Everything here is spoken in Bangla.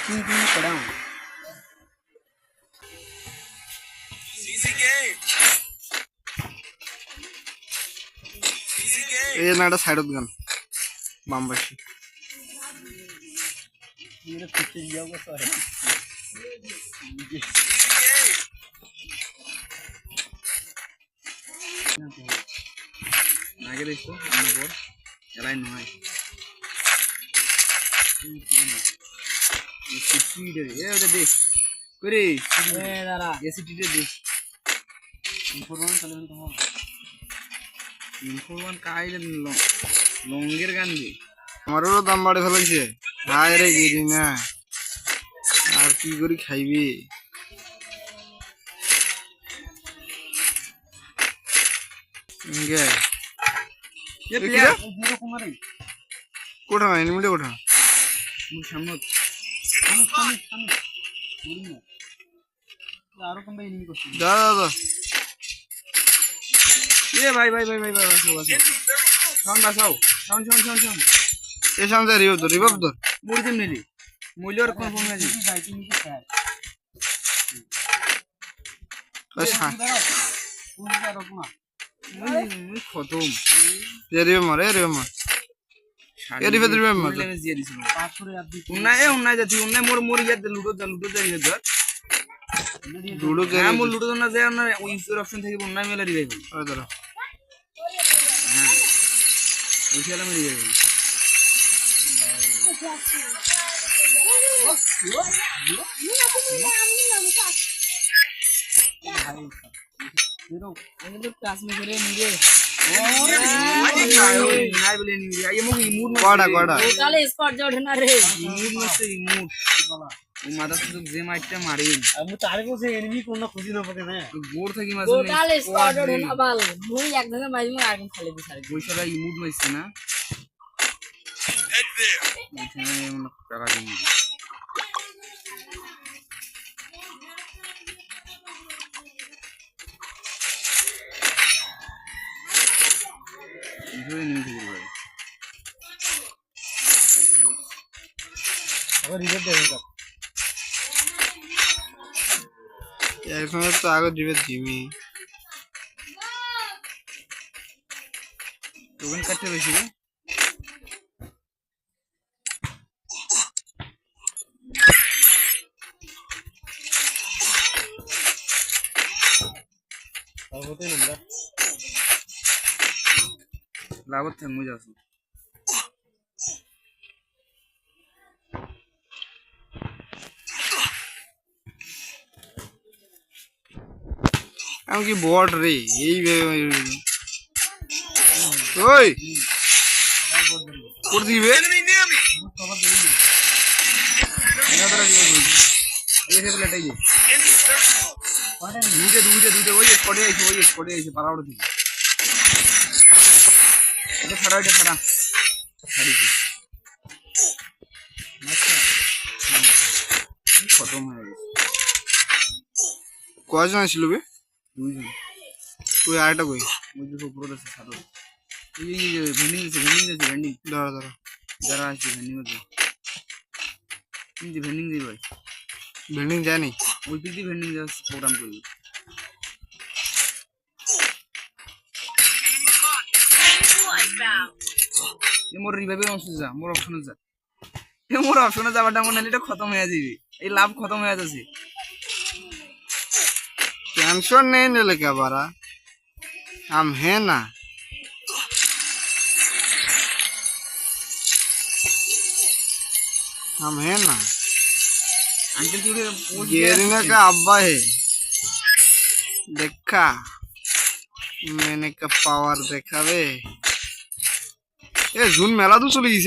এই না, এটা সাইডত গান বাম পাশে। আগে দেখো আমার পর এলাই নয় দেখ করে এসিটিটা দেখ ইনফরমান কাইলে লঙ্গের গান দি আমারও দাম বাড়ে ফেলেছে। হায় রে গিরি না, আর কি করি খাইবি? কোঠা নাই নিমিটে কোঠা সামনে দাদা এ ভাই ভাই ভাই ভাই ভাই সাউন্ড বাসাও সাউন্ড সাউন্ড সাউন্ড সাউন্ড এ সাউন্ড যা রিভাইভ ধর মুড়ি দিম নিলি মূল্যর কোন ফোন আছে খতম রিভাইভ মার রিভাইভ মার রিভাইভ মার দিয়ে দিছিল উন্নায় উন্নায় যাতি উন্নায় মোর মোর ইয়াতে লুডো যা ধর লুডো কে মোর লুডো না যায় না ইনস্টোর অপশন থেকে উন্নায় মেলা রিভাইভ আরে ধর হ্যাঁ ওইখানে আমি রিভাইভ তো আগে দিবে দিমি তোকে কাটতে বেশি লাভত থাকবো যাচ্ছি আমি কি বট রে এই ওই করে দিবে খতম হয়ে গেছে কয়জন আসছিল বে? দুইজন। তুই আরেকটা কই ওই যে উপরে আছে সাদা এই ভেন্ডিং দাঁড়া যারা আছে ভেন্ডিং আছে কিন্তু ভেন্ডিং দিই ভাই ভেন্ডিং জানি ওই দিদি ভেন্ডিং জাস্ট প্রোগ্রাম করবি মোর রিভাইভের অপশন যা মোর অপশনে যা মোর অপশনে যাওয়াটা মনে হলে এটা খতম হয়ে যাবে এই লাভ খতম হয়ে যাচ্ছে टेंशन नहीं ले क्या बारा हम है ना हम है ना अंकल गेरीना का अब्बा है देखा मैंने का पावर देखा वे ये जून मेला तो चली गई